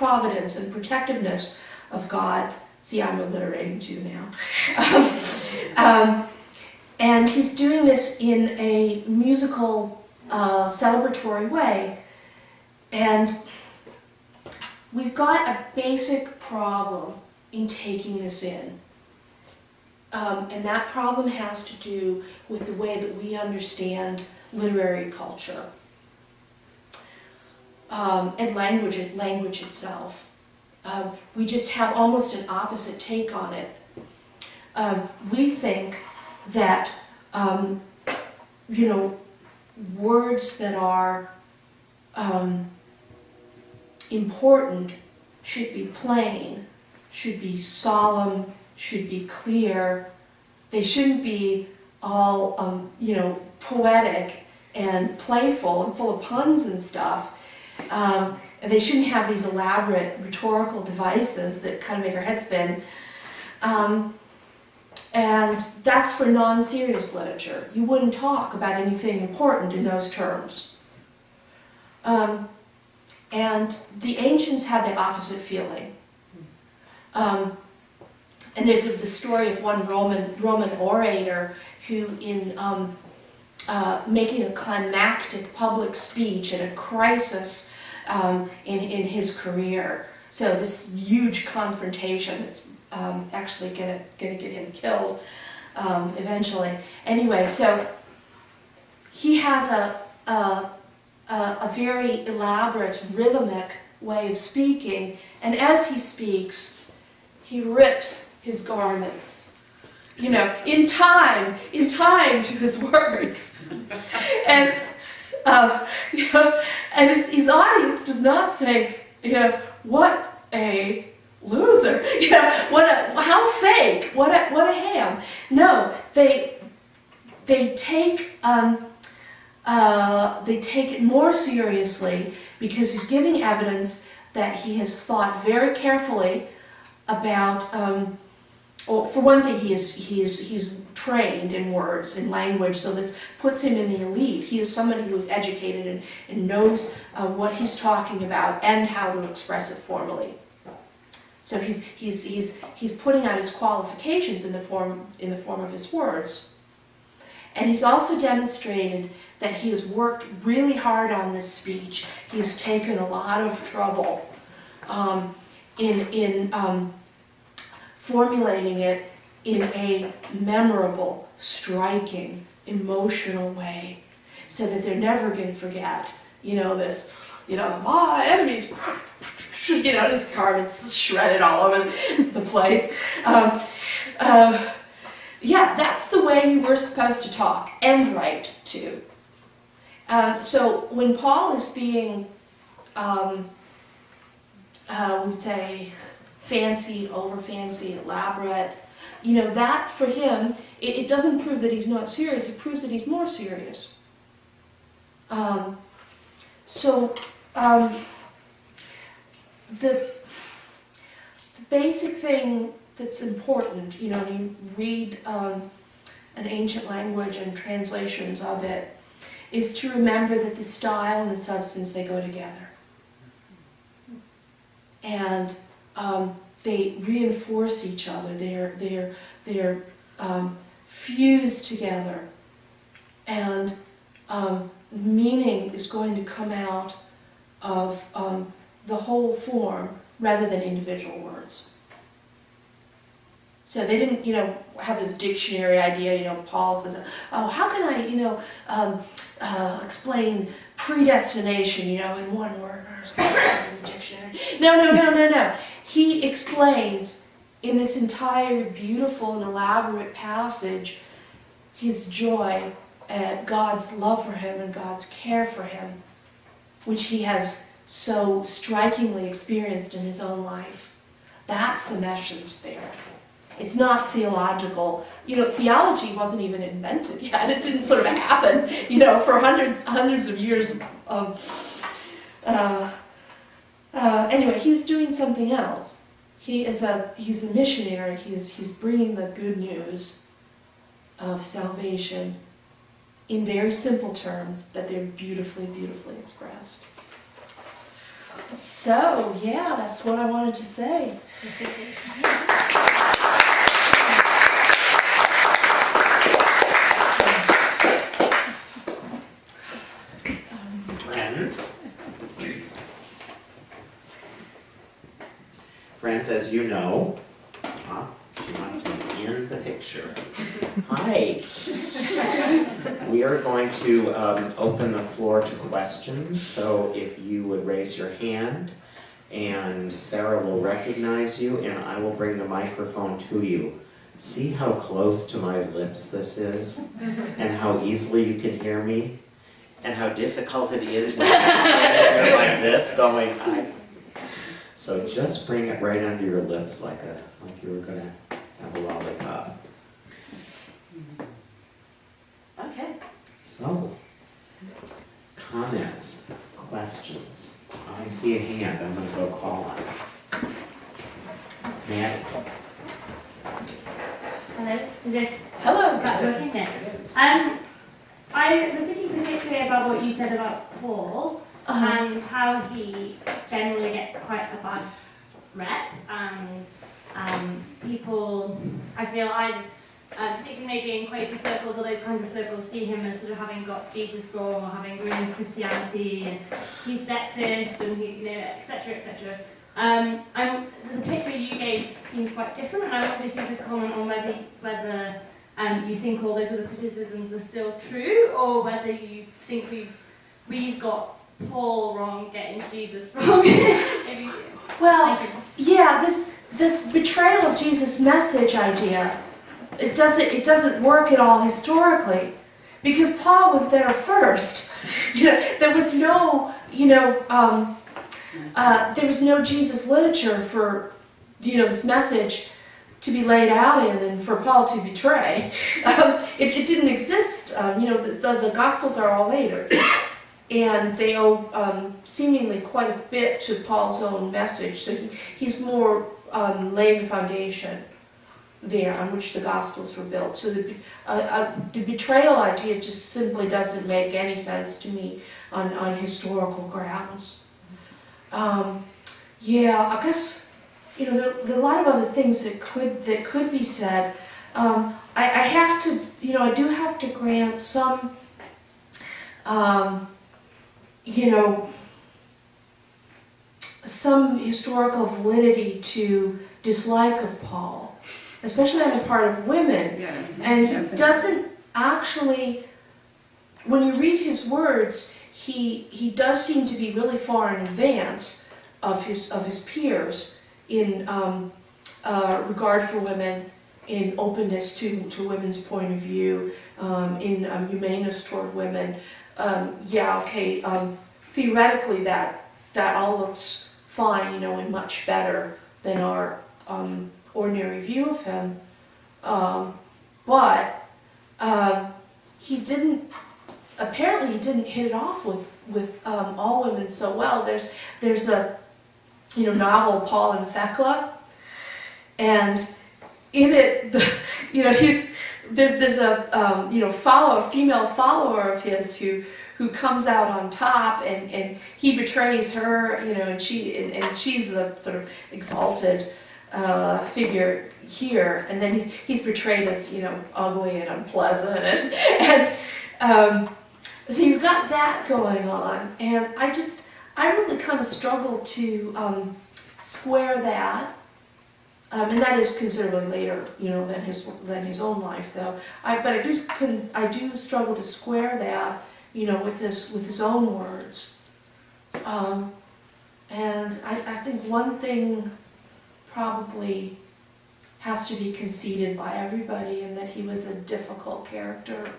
providence and protectiveness of God. See, I'm alliterating too now. And he's doing this in a musical, celebratory way. And we've got a basic problem in taking this in. And that problem has to do with the way that we understand literary culture and language itself. We just have almost an opposite take on it. We think that, words that are important should be plain, should be solemn, should be clear. They shouldn't be all, poetic and playful and full of puns and stuff. And they shouldn't have these elaborate rhetorical devices that kind of make our head spin. And that's for non-serious literature. You wouldn't talk about anything important in those terms. And the ancients had the opposite feeling. And there's the story of one Roman orator who, in making a climactic public speech at a crisis in his career, so this huge confrontation that's actually gonna get him killed eventually. Anyway, so he has a very elaborate rhythmic way of speaking, and as he speaks, he rips his garments, in time to his words. And and his audience does not think, what a loser, how fake, what a ham. No, they take it more seriously because he's giving evidence that he has thought very carefully about. Well, for one thing, he's trained in words, in language, so this puts him in the elite. He is somebody who is educated and knows what he's talking about and how to express it formally. So he's putting out his qualifications in the form of his words. And he's also demonstrated that he has worked really hard on this speech. He has taken a lot of trouble in formulating it in a memorable, striking, emotional way, so that they're never going to forget, this, my enemies, his garments shredded all over the place. That's the way we were supposed to talk and write too. So when Paul is being, we'd say, fancy, over-fancy, elaborate, that for him, it doesn't prove that he's not serious, it proves that he's more serious. The basic thing that's important, when you read an ancient language and translations of it, is to remember that the style and the substance, they go together. And they reinforce each other. They're fused together, and meaning is going to come out of the whole form rather than individual words. So they didn't, have this dictionary idea. Paul says, "Oh, how can I, explain predestination, in one word?" Dictionary. No. He explains in this entire beautiful and elaborate passage his joy at God's love for him and God's care for him, which he has so strikingly experienced in his own life. That's the message there. It's not theological. Theology wasn't even invented yet. It didn't sort of happen, for hundreds of years. Anyway, he's doing something else. He's a missionary. He's bringing the good news of salvation in very simple terms, but they're beautifully, beautifully expressed. So, yeah, that's what I wanted to say. Friends, as you know, she wants me in the picture. Hi. We are going to open the floor to questions, so if you would raise your hand, and Sarah will recognize you, and I will bring the microphone to you. See how close to my lips this is, and how easily you can hear me, and how difficult it is when I'm standing here like this going, So just bring it right under your lips like you were gonna have a lollipop. Okay. So, comments, questions. I see a hand, I'm gonna go call on it. Maddie. Hello, is this? Hello. Is that working there? I was thinking particularly about what you said about Paul and how he generally gets quite a bad rep, and people, I feel particularly maybe in Quaker circles or those kinds of circles, see him as sort of having got Jesus wrong or having ruined Christianity, and he's sexist and he, etc., etc. The picture you gave seems quite different, and I wonder if you could comment on whether you think all those other criticisms are still true, or whether you think we've got Paul wrong, getting Jesus wrong. Maybe. Well, yeah, this betrayal of Jesus' message idea, it doesn't work at all historically, because Paul was there first. There was no, there was no Jesus literature for, this message to be laid out in and for Paul to betray. It didn't exist. The Gospels are all later. And they owe seemingly quite a bit to Paul's own message. So he's more laying the foundation there on which the Gospels were built. So the betrayal idea just simply doesn't make any sense to me on historical grounds. I guess there are a lot of other things that could be said. I have to, I do have to grant some. Some historical validity to dislike of Paul, especially on the part of women. Yes, and definitely. He doesn't actually, when you read his words, he does seem to be really far in advance of his peers in regard for women, in openness to women's point of view, in humaneness toward women. Theoretically that all looks fine, and much better than our ordinary view of him. But he didn't hit it off with all women so well. There's a novel, Paul and Thecla, and in it, there's a female follower of his who comes out on top, and he betrays her, and she's the sort of exalted figure here, and then he's portrayed as ugly and unpleasant, and so you've got that going on, and I really kind of struggle to square that. And that is considerably later, than his own life, though. I do struggle to square that, with his own words. And I think one thing probably has to be conceded by everybody, and that he was a difficult character.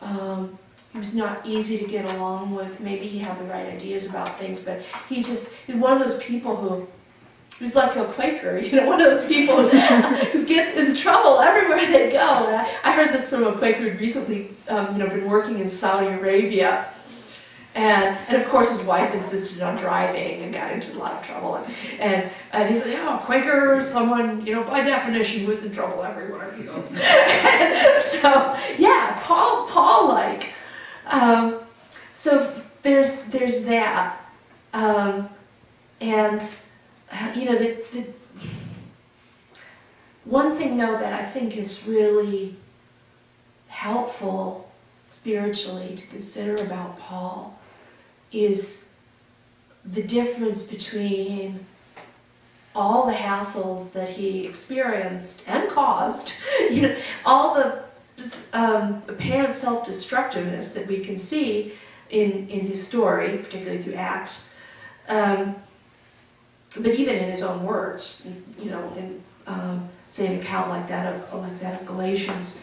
He was not easy to get along with. Maybe he had the right ideas about things, but he's one of those people who. He was like a Quaker, one of those people who get in trouble everywhere they go. And I heard this from a Quaker who'd recently, been working in Saudi Arabia, and of course his wife insisted on driving and got into a lot of trouble. And he said, Quaker, someone, by definition, who is in trouble everywhere he goes. So yeah, Paul like. So there's that. And the one thing though that I think is really helpful spiritually to consider about Paul is the difference between all the hassles that he experienced and caused, all the apparent self-destructiveness that we can see in his story, particularly through Acts, but even in his own words, in say an account like that of Galatians,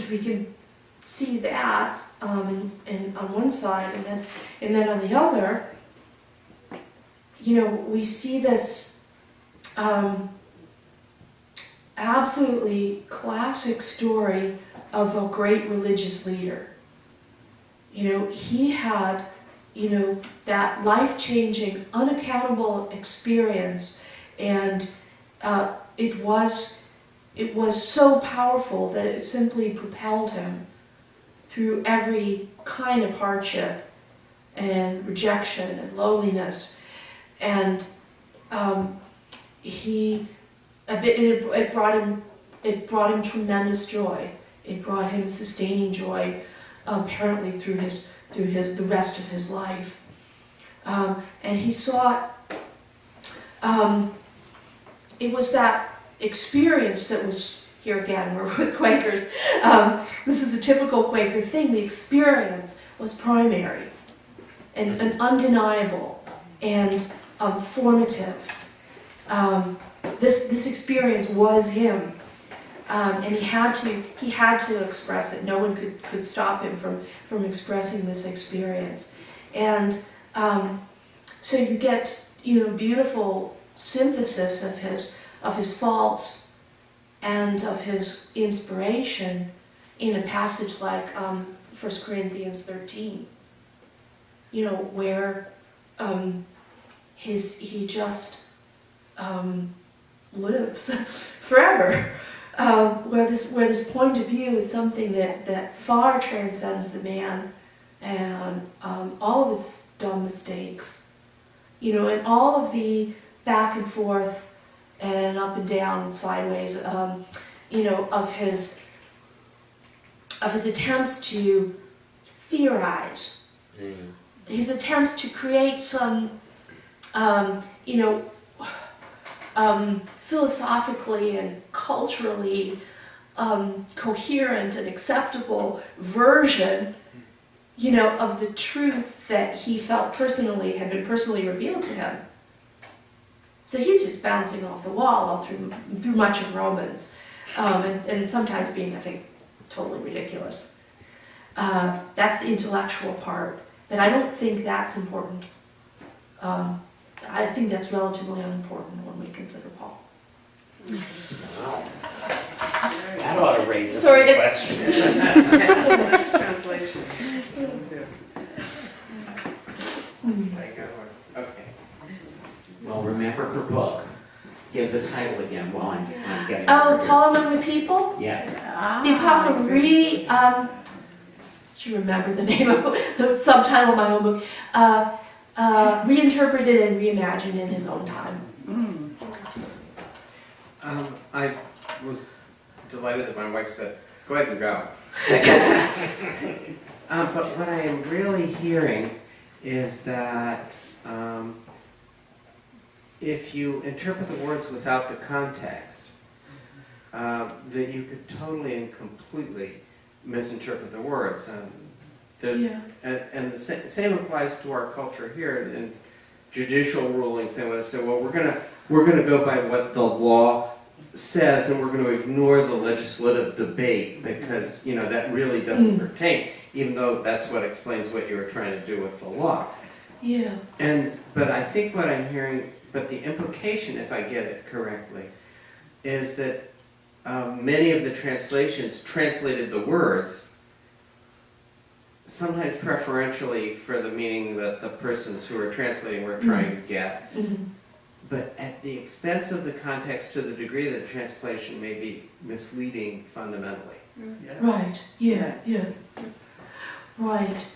we can see that and on one side, and then on the other, we see this absolutely classic story of a great religious leader. He had, that life-changing, unaccountable experience, and it was so powerful that it simply propelled him through every kind of hardship and rejection and loneliness, and it brought him tremendous joy. It brought him sustaining joy, apparently through the rest of his life. And he saw it was that experience that was, here again, we're with Quakers. This is a typical Quaker thing. The experience was primary and undeniable and formative. This experience was him. And he had to express it. No one could stop him from expressing this experience. And so you get beautiful synthesis of his faults and of his inspiration in a passage like 1 Corinthians 13. Where he just lives forever. Where this point of view is something that far transcends the man and all of his dumb mistakes, and all of the back and forth and up and down and sideways, of his attempts to theorize, his attempts to create some, philosophically and culturally coherent and acceptable version, of the truth that he felt had been personally revealed to him. So he's just bouncing off the wall all through much of Romans, and sometimes being, I think, totally ridiculous. That's the intellectual part, but I don't think that's important. I think that's relatively unimportant when we consider Paul. Wow. That ought to raise a Sorry, few questions. Next translation. Okay. Well, remember her book. Give the title again while I'm getting Oh, over here. Paul among the people? Yes. The Apostle do you remember the name of the subtitle of my own book? Reinterpreted and reimagined in his own time. I was delighted that my wife said, "Go ahead and go." But what I am really hearing is that if you interpret the words without the context, that you could totally and completely misinterpret the words. And the same applies to our culture here in judicial rulings. They want to say, well, we're gonna go by what the law says, and we're going to ignore the legislative debate because that really doesn't pertain, even though that's what explains what you were trying to do with the law. Yeah. But I think what I'm hearing, but the implication, if I get it correctly, is that many of the translations translated the words sometimes preferentially for the meaning that the persons who are translating were trying to get, but at the expense of the context to the degree that the translation may be misleading fundamentally. Right. Yeah. Right.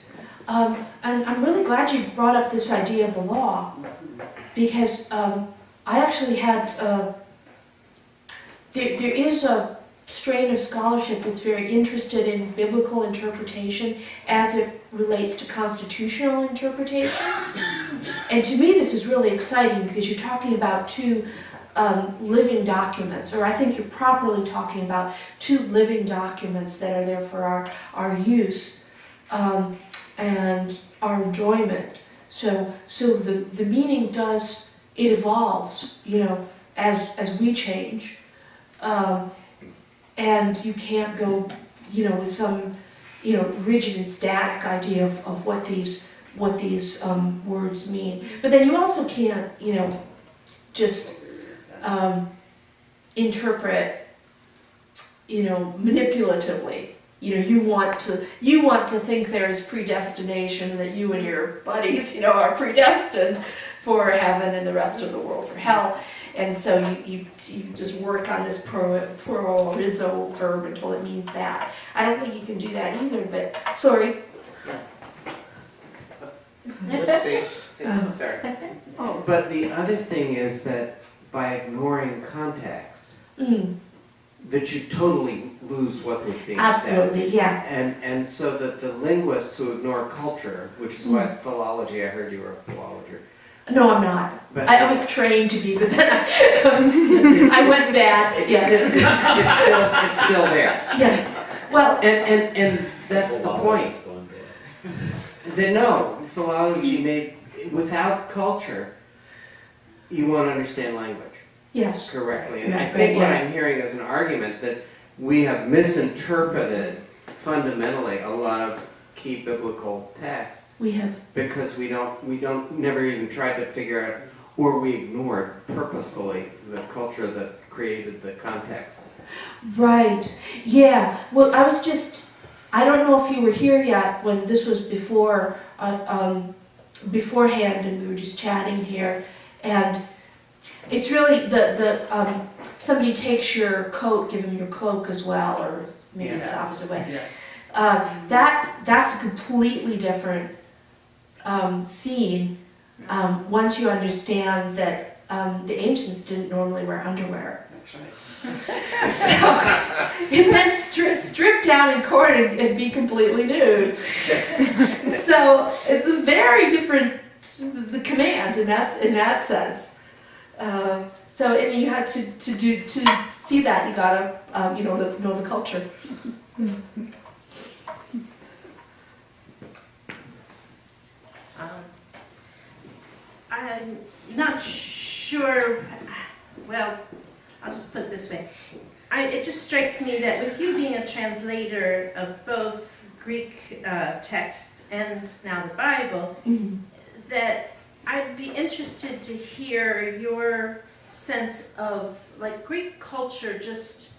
And I'm really glad you brought up this idea of the law, because I actually had, there is a strain of scholarship that's very interested in biblical interpretation as it relates to constitutional interpretation. And to me this is really exciting because you're talking about two living documents, or I think you're properly talking about two living documents that are there for our use and our enjoyment. So the meaning does, it evolves, you know, as we change. And you can't go, you know, with some, you know, rigid and static idea of what these words mean. But then you also can't, you know, just interpret, you know, manipulatively. You know, you want to think there is predestination, that you and your buddies, you know, are predestined for heaven and the rest of the world for hell. And so you just work on this proorizo verb until it means that. I don't think you can do that either, but sorry. Let's see. Sorry. Oh. But the other thing is that by ignoring context, that you totally lose what was being said. Absolutely, yeah. And so that the linguists who ignore culture, which is what philology, I heard you were a philologer. No, I'm not. But I was trained to be, but then I went bad. It's still there. Yeah. Well, And that's the point. That no, philology made, without culture, you won't understand language yes. correctly. And Yeah, I think right, what I'm hearing is an argument that we have misinterpreted fundamentally a lot of key biblical texts We have. because we never even tried to figure out, or we ignored purposefully the culture that created the context. Right. Yeah. Well, I don't know if you were here yet when this was before, beforehand, and we were just chatting here, and it's really somebody takes your coat, give them your cloak as well, or maybe it's the opposite way. Yeah. That's a completely different scene once you understand that the ancients didn't normally wear underwear. That's right. So it meant strip down in court and be completely nude. So it's a very different the command in that sense. So I mean, you had to see that, you gotta know the culture. I'm not sure, well, I'll just put it this way. It just strikes me that with you being a translator of both Greek texts and now the Bible, that I'd be interested to hear your sense of, like, Greek culture just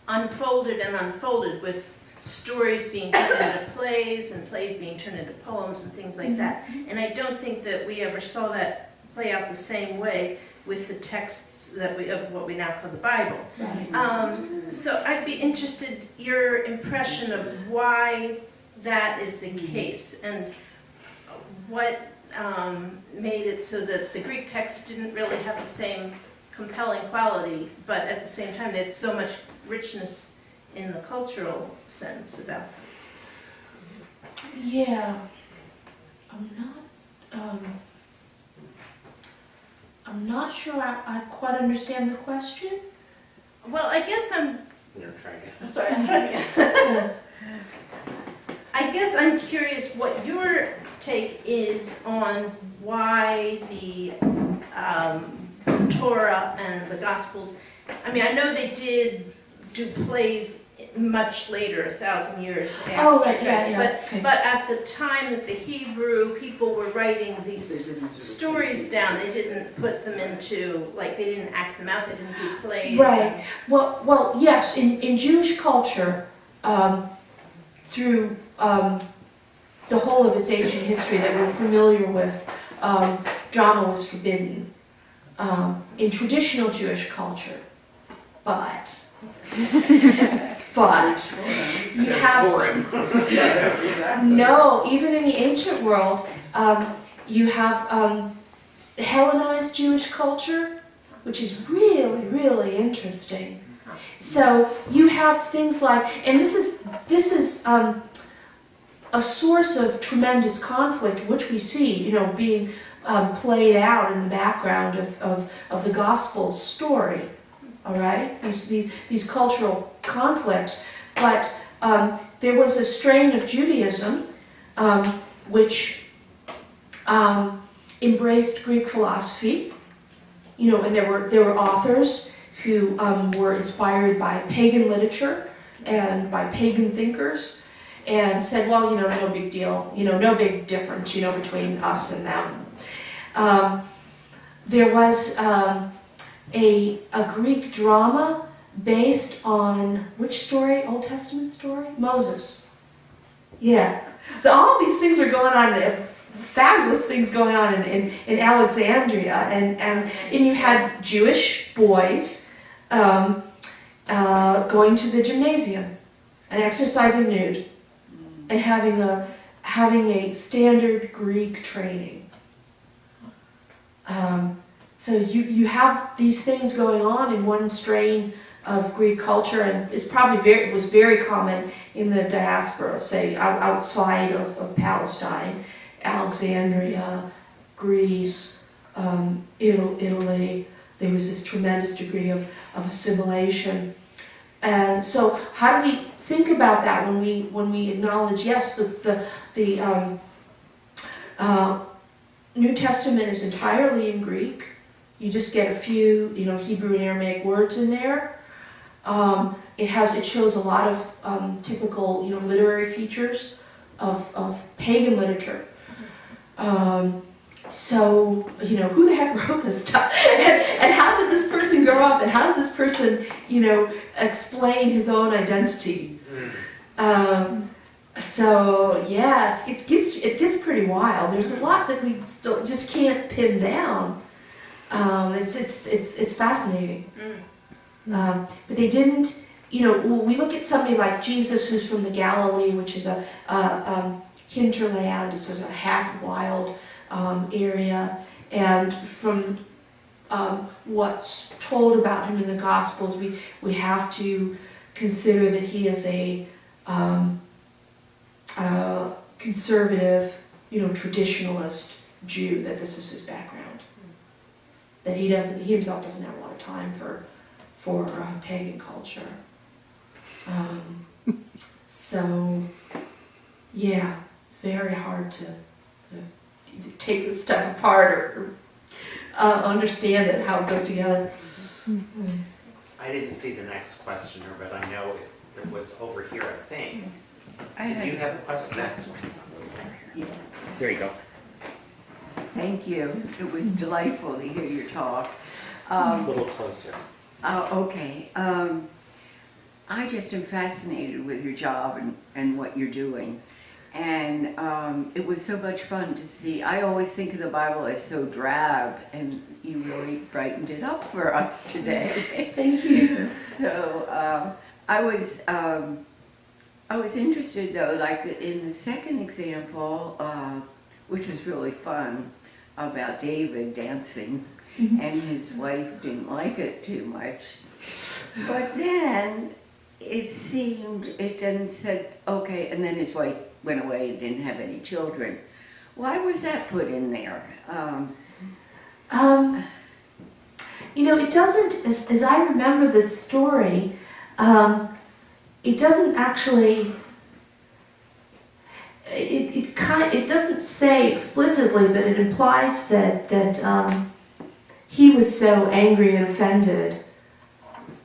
unfolded and unfolded with stories being turned into plays and plays being turned into poems and things like that. And I don't think that we ever saw that play out the same way with the texts that of what we now call the Bible. Right. So I'd be interested your impression of why that is the case and what made it so that the Greek texts didn't really have the same compelling quality, but at the same time they had so much richness in the cultural sense about them. Yeah. I'm not sure I quite understand the question. Well, I guess I'm Try again. sorry. I'm trying again. I guess I'm curious what your take is on why the Torah and the Gospels. I mean, I know they did do plays much later, 1,000 years after Right, Christ, yeah. but at the time that the Hebrew people were writing these stories down, they didn't put them into, like, they didn't act them out, they didn't do plays. Right. Well, yes. In Jewish culture, through the whole of its ancient history that we're familiar with, drama was forbidden in traditional Jewish culture, but But you have no, even in the ancient world, you have Hellenized Jewish culture, which is really, really interesting. So you have things like, and this is a source of tremendous conflict, which we see, being played out in the background of the gospel story. All right, these cultural conflicts, but there was a strain of Judaism which embraced Greek philosophy, and there were authors who were inspired by pagan literature and by pagan thinkers, and said, well, no big deal, no big difference, between us and them. There was a Greek drama based on which story? Old Testament story? Moses. Yeah. So all these things are going on, fabulous things going on in Alexandria, and you had Jewish boys going to the gymnasium and exercising nude and having a standard Greek training. So you have these things going on in one strain of Greek culture, and it was very common in the diaspora, say outside of Palestine, Alexandria, Greece, Italy. There was this tremendous degree of assimilation. And so how do we think about that when we acknowledge, yes, the New Testament is entirely in Greek. You just get a few, Hebrew and Aramaic words in there. It shows a lot of typical, literary features of pagan literature. So, who the heck wrote this stuff? And how did this person grow up? And how did this person, explain his own identity? So yeah, it gets pretty wild. There's a lot that we still just can't pin down. It's fascinating. But they didn't, we look at somebody like Jesus, who's from the Galilee, which is a hinterland, it's a half-wild area, and from what's told about him in the Gospels, we have to consider that he is a conservative, traditionalist Jew, that this is his background. That he himself doesn't have a lot of time for pagan culture. So, yeah, it's very hard to take this stuff apart or understand it, how it goes together. I didn't see the next questioner, but I know it was over here, I think. Did you have a question? That's right. It was over here. Yeah. There you go. Thank you. It was delightful to hear your talk. A little closer. Okay. I just am fascinated with your job and what you're doing. And it was so much fun to see. I always think of the Bible as so drab, and you really brightened it up for us today. Thank you. So I was interested though, like in the second example, which was really fun, about David dancing, and his wife didn't like it too much. But then it then said, okay, and then his wife went away and didn't have any children. Why was that put in there? It doesn't, as I remember this story, it doesn't actually, it doesn't say explicitly, but it implies that he was so angry and offended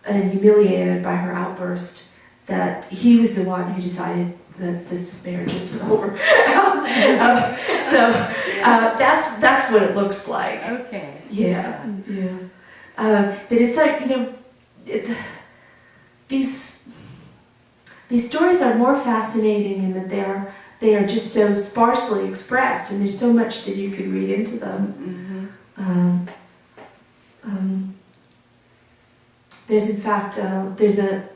and humiliated by her outburst that he was the one who decided that this marriage is over. So that's what it looks like. Okay. Yeah. But it's like, these stories are more fascinating in that they are just so sparsely expressed, and there's so much that you could read into them. There's in fact there's a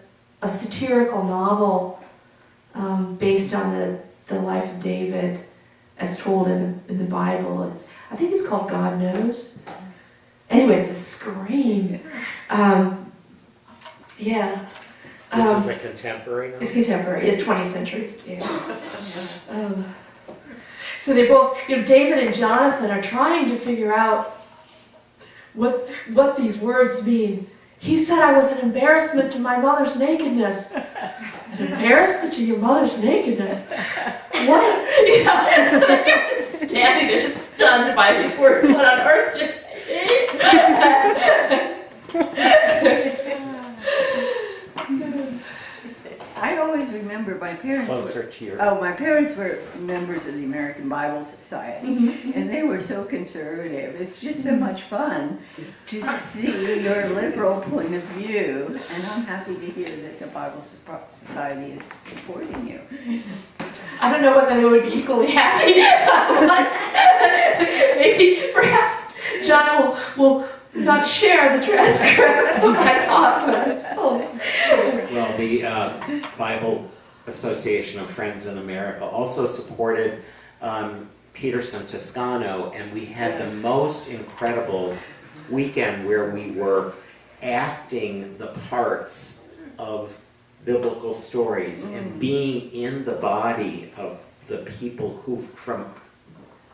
a satirical novel based on the life of David as told in the Bible. I think it's called God Knows. Anyway, it's a scream. Yeah. This is a contemporary novel? It's contemporary. It's 20th century. Yeah. So they both, David and Jonathan are trying to figure out what these words mean. He said I was an embarrassment to my mother's nakedness. An embarrassment to your mother's nakedness? What? So they're just standing there, just stunned by these words. What on earth did they mean? I always remember my parents. Closer to your... My parents were members of the American Bible Society, and they were so conservative. It's just so much fun to see your liberal point of view, and I'm happy to hear that the Bible Society is supporting you. I don't know whether they would be equally happy. Maybe, perhaps, John will not share the transcripts of my talk with his folks. Well, the Bible Association of Friends in America also supported Peterson Toscano, and we had the most incredible weekend where we were acting the parts of biblical stories and being in the body of the people who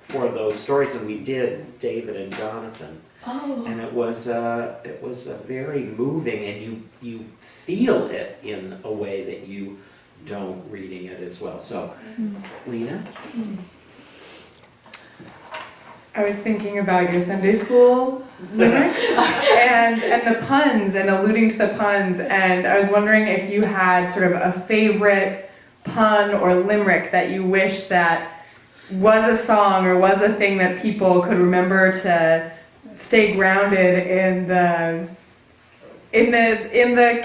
for those stories, and we did David and Jonathan. Oh. And it was very moving, and you feel it in a way that you don't reading it as well. So, Lena? I was thinking about your Sunday school limerick and the puns and alluding to the puns, and I was wondering if you had sort of a favorite pun or limerick that you wish that was a song or was a thing that people could remember to stay grounded in the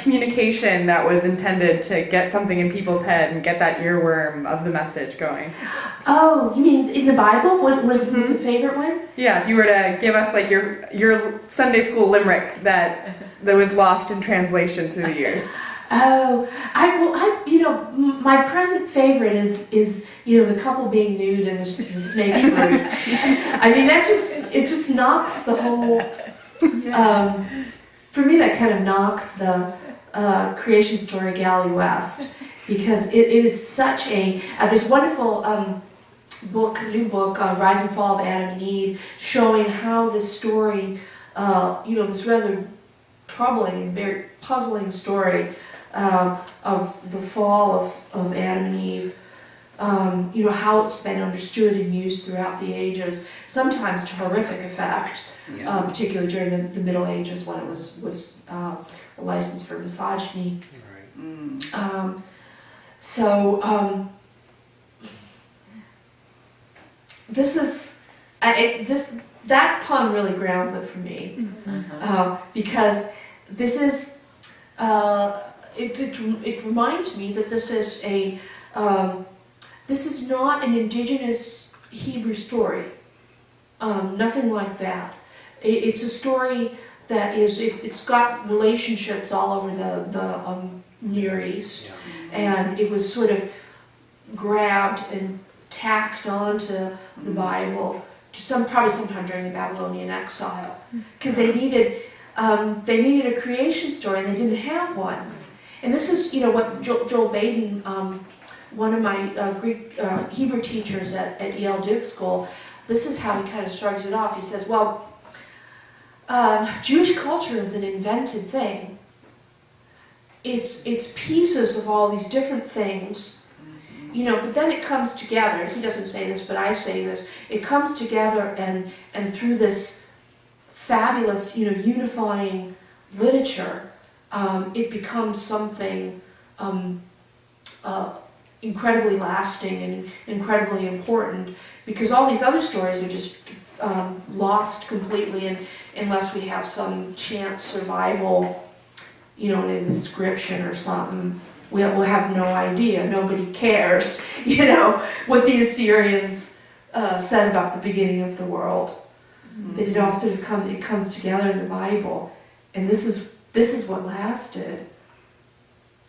communication that was intended to get something in people's head and get that earworm of the message going. Oh, you mean in the Bible? What was a favorite one? Yeah, if you were to give us like your Sunday school limerick that was lost in translation through the years. Oh, my present favorite is the couple being nude and the snake's fruit. I mean, it just knocks the whole. For me, that kind of knocks the creation story Galley West, because it is such a this wonderful new book, Rise and Fall of Adam and Eve, showing how this story, this rather troubling and very puzzling story of the fall of Adam and Eve, how it's been understood and used throughout the ages, sometimes to horrific effect, particularly during the Middle Ages when it was a license for misogyny. Right. That pun really grounds it for me, because this is. It reminds me that this is not an indigenous Hebrew story. Nothing like that. It's a story that it's got relationships all over the Near East, and it was sort of grabbed and tacked onto the Bible, probably sometime during the Babylonian exile, because they needed a creation story and they didn't have one. And this is, what Joel Baden, one of my Greek Hebrew teachers at Yale Div School, this is how he kind of shrugs it off. He says, well, Jewish culture is an invented thing. It's pieces of all these different things, but then it comes together. He doesn't say this, but I say this. It comes together and through this fabulous, unifying literature, it becomes something incredibly lasting and incredibly important, because all these other stories are just lost completely unless we have some chance survival, in an inscription or something. We'll have no idea. Nobody cares, what the Assyrians said about the beginning of the world. But it all sort of comes together in the Bible, and this is what lasted.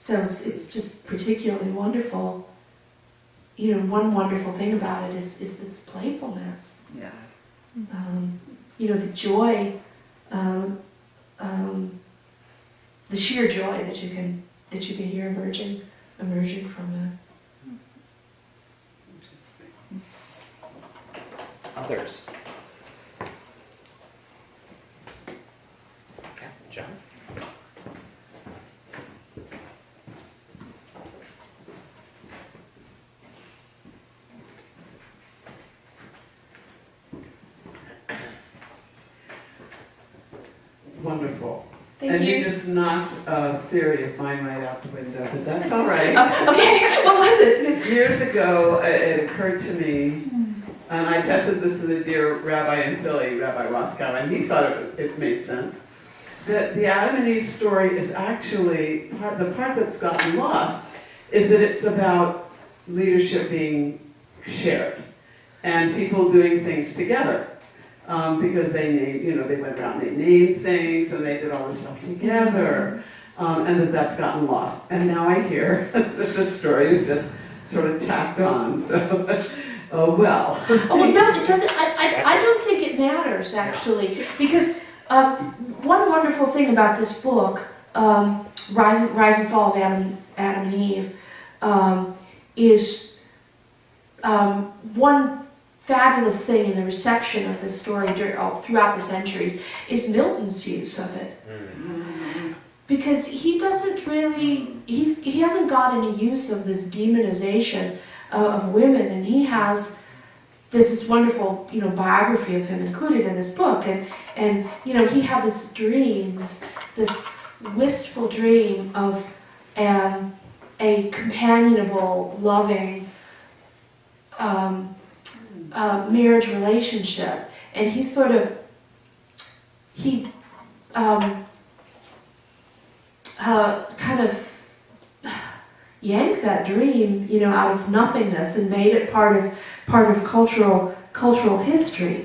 So it's just particularly wonderful. You know, one wonderful thing about it is its playfulness. Yeah. You know, the joy, the sheer joy that you can hear emerging from it. Others? Yeah, John? Wonderful. Thank And you. you just knocked a theory of mine right out the window, but that's all right. Okay, what was it? Years ago, it occurred to me, and I tested this with a dear rabbi in Philly, Rabbi Waskow, and he thought it made sense, that the Adam and Eve story is actually, the part that's gotten lost is that it's about leadership being shared and people doing things together. Because they named, they went around, they named things, and they did all this stuff together, and that's gotten lost. And now I hear that the story is just sort of tacked on, so, oh well. Oh, no, it doesn't, I don't think it matters, actually, because one wonderful thing about this book, Rise and Fall of Adam and Eve, is one fabulous thing in the reception of this story throughout the centuries is Milton's use of it. Because he doesn't really, he hasn't got any use of this demonization of women, and he has this wonderful, biography of him included in this book, and he had this dream, this wistful dream of a companionable, loving, marriage relationship, and he kind of yanked that dream, out of nothingness and made it part of cultural history.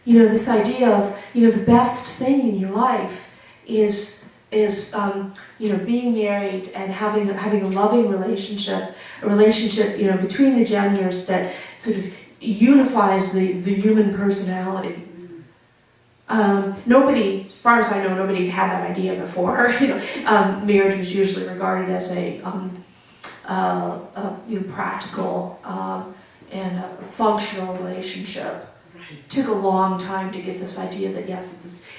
This idea of the best thing in your life is being married and having a loving relationship, between the genders that sort of unifies the human personality. Nobody, as far as I know, nobody had that idea before. Marriage was usually regarded as a practical and a functional relationship. It took a long time to get this idea that yes,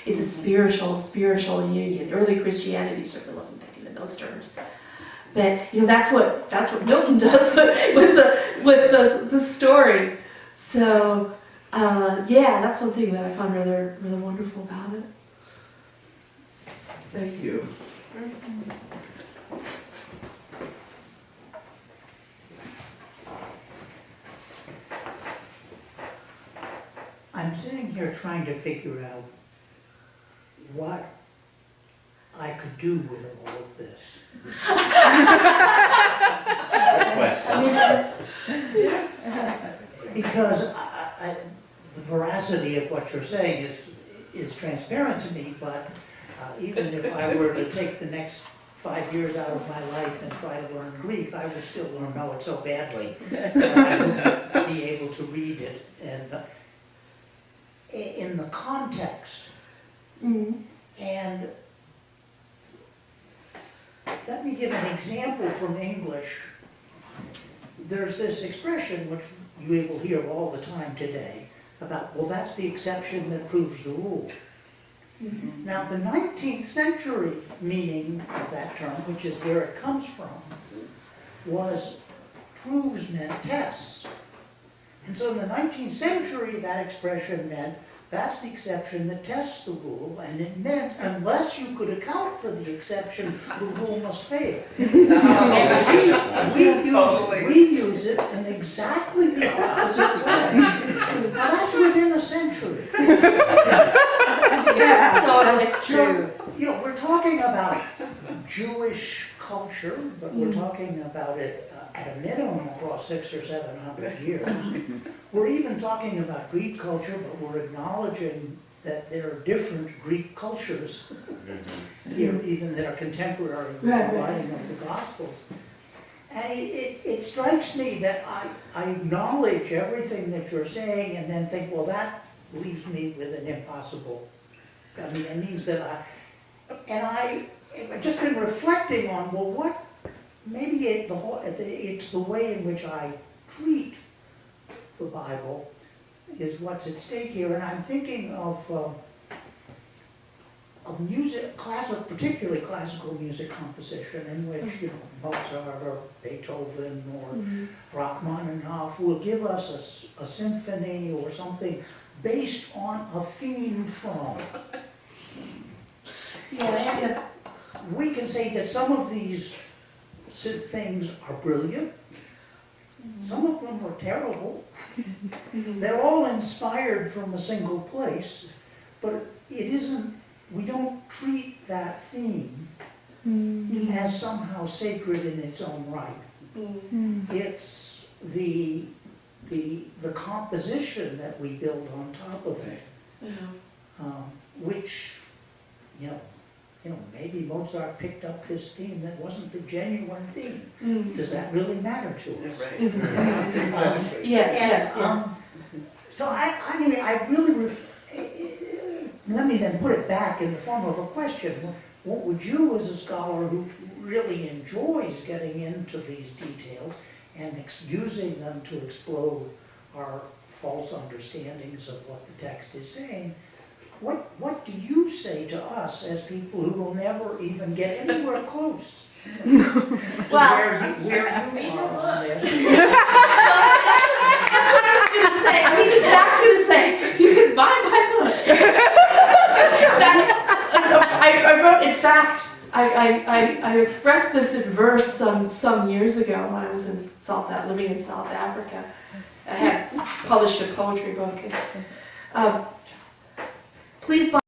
it's a spiritual union. Early Christianity certainly wasn't thinking in those terms. But that's what Milton does with the story. So that's one thing that I found rather wonderful about it. Thank you. I'm sitting here trying to figure out what I could do with all of this. Because the veracity of what you're saying is transparent to me, but even if I were to take the next 5 years out of my life and try to learn Greek, I would still know it so badly that I wouldn't be able to read it. And in the context, and let me give an example from English. There's this expression which you will hear all the time today about, well, that's the exception that proves the rule. Now, the 19th century meaning of that term, which is where it comes from, was proves meant tests. And so in the 19th century, that expression meant that's the exception that tests the rule, and it meant unless you could account for the exception, the rule must fail. And we use it in exactly the opposite way. Now that's within a century. So that's true. We're talking about Jewish culture, but we're talking about it at a minimum across 600 or 700 years. We're even talking about Greek culture, but we're acknowledging that there are different Greek cultures here, even that are contemporary with Right, the right. writing of the Gospels. And it strikes me that I acknowledge everything that you're saying and then think, well, that leaves me with an impossible, I mean, it means that I've just been reflecting on, well, what, maybe it's the way in which I treat the Bible is what's at stake here. And I'm thinking of music, particularly classical music composition, in which Mozart or Beethoven or Rachmaninoff will give us a symphony or something based on a theme from. Yeah. We can say that some of these things are brilliant, some of them are terrible. They're all inspired from a single place, but it isn't, we don't treat that theme as somehow sacred in its own right. It's the composition that we build on top of it, which, maybe Mozart picked up this theme that wasn't the genuine theme. Does that really matter to us? So I really, let me then put it back in the form of a question. What would you, as a scholar who really enjoys getting into these details and using them to explode our false understandings of what the text is saying, what do you say to us as people who will never even get anywhere close to where you are on this? That's what I was going to say. I was exactly going to say, you can buy my book. I wrote, in fact, I expressed this in verse some years ago when I was in living in South Africa. I had published a poetry book. And, please buy